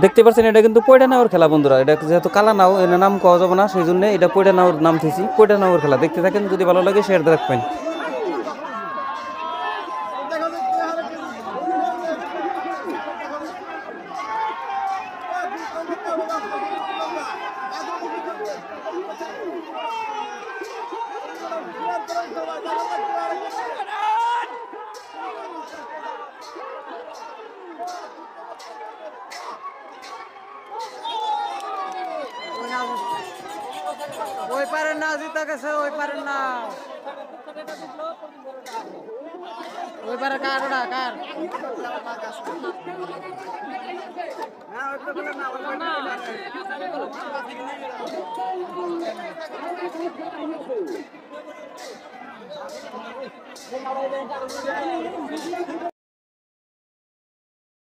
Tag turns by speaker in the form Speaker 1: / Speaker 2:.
Speaker 1: দেখতে পাচ্ছেন এটা কিন্তু পয়ডা নাওর খেলা বন্ধুরা। এটা যেহেতু কালা নাও এর নাম কওয়া যাবে না, সেই জন্য এটা পয়ডা নাওর নাম দিয়েছি। পয়ডা নাওর খেলা দেখতে থাকেন, যদি ভালো লাগে শেয়ার রাখবেন।
Speaker 2: ওই পারেন না, জিতা গেছে ওই পারেন না, ওই পারে কার ওটা কার